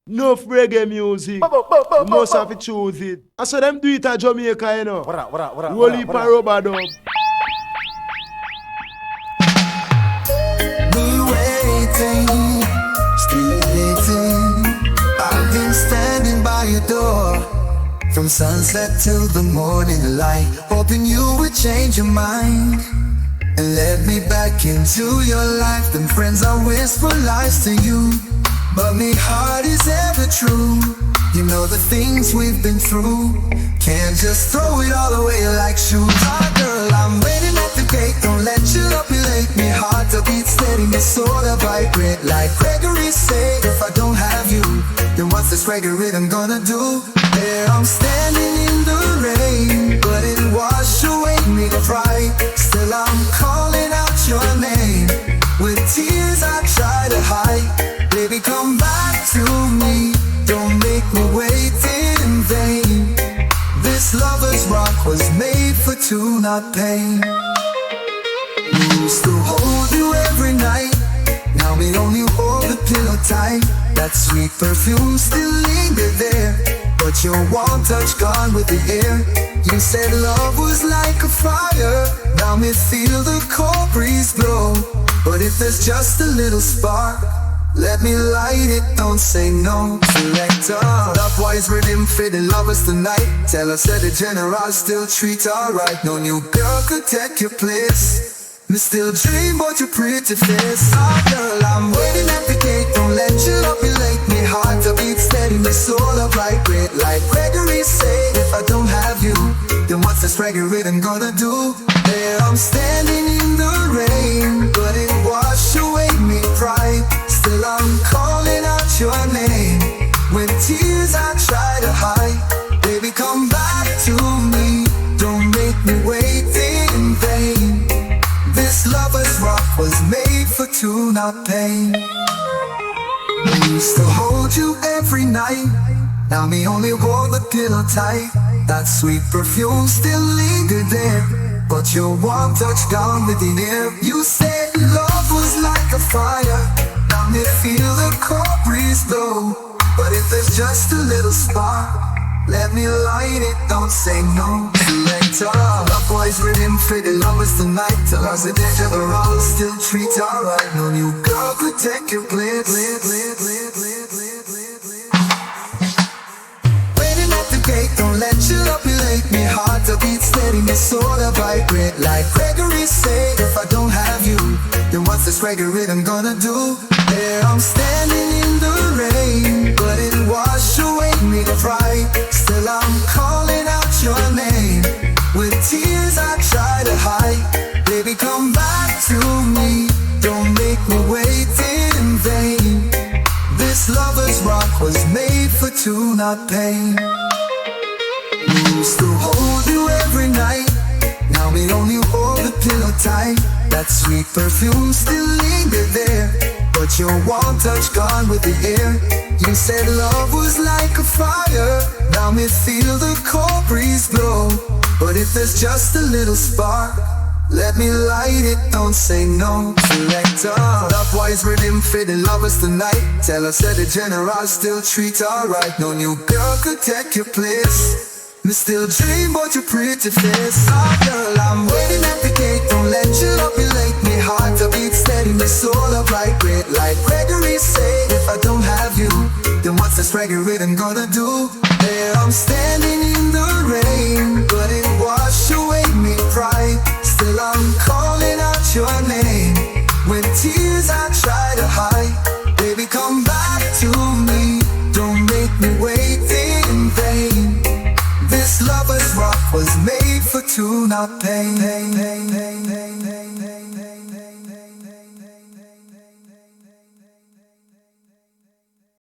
Enough reggae music. You must have to choose it. I saw them do it at Jamaica, you know. Roll it for rubber dub. Waiting, still waiting. I've been standing by your door from sunset till the morning light, hoping you would change your mind and let me back into your life. Them friends I whisper lies to you, but me heart is ever true. You know the things we've been through, can't just throw it all away like shoes. Ah, girl, I'm waiting at the gate, don't let you manipulate me. Heart to beat steady, my soul to vibrate. Like Gregory say, if I don't have you, then what's this reggae rhythm gonna do? There I'm standing in the rain, but it washed away me pride. Still I'm calling out your name, with tears I try to hide. Baby, come back to me, don't make me wait in vain. This lover's rock was made for two, not pain. We used to hold you every night, now we only hold the pillow tight. That sweet perfume still lingered there, but your warm touch gone with the air. You said love was like a fire, now me feel the cold breeze blow. But if there's just a little spark, let me light it, don't say no. Selector, that boy's rhythm for the lovers tonight. Tell us that the general still treat alright. No new girl could take your place. Me still dream about your pretty face. Ah, girl, I'm waiting at the gate, don't let you manipulate me. Heart to beat steady, my soul to vibrate. Like Gregory say, if I don't have you, then what's this reggae rhythm gonna do? There I'm standing in the rain, but it washed away me pride. Still I'm calling out your name, with tears I try to hide. Baby, come back to me, don't make me wait in vain. This lover's rock was made for two, not pain. I used to hold you every night, now me only hold the pillow tight. That sweet perfume still lingered there, but your warm touch gone with the air. You said love was like a fire, now me feel the cold breeze blow. But if there's just a little spark, let me light it, don't say no. Selector, love boys rhythm for the lovers tonight. Tell us that each other all still treat alright. No new girl could take your place. Waiting at the gate, don't let you manipulate me. Heart to beat steady, my soul to vibrate. Like Gregory say, if I don't have you, then what's this reggae rhythm gonna do? There I'm standing in the rain, but it washed away me pride. Still I'm calling out your name, with tears I try to hide. Baby, come back to me, don't make me wait in vain. This lover's rock was made for two, not pain. We used to hold you every night, now we only hold the pillow tight. That sweet perfume still lingered there, but your warm touch gone with the air. You said love was like a fire, now me feel the cold breeze blow. But if there's just a little spark, let me light it, don't say no. Selector, that boy's rhythm for the lovers tonight. Tell us that the general still treat alright. No new girl could take your place. Me still dream about your pretty face. Ah, girl, I'm waiting at the gate, don't let you manipulate me. Heart to beat steady, my soul to vibrate. Like Gregory say, if I don't have you, then what's this reggae rhythm gonna do? There I'm standing in the rain, but it washed away me pride. Still I'm calling out your name, with tears I try to hide. Baby, come back to me, don't make me wait in vain. This lover's rock was made for two, not pain.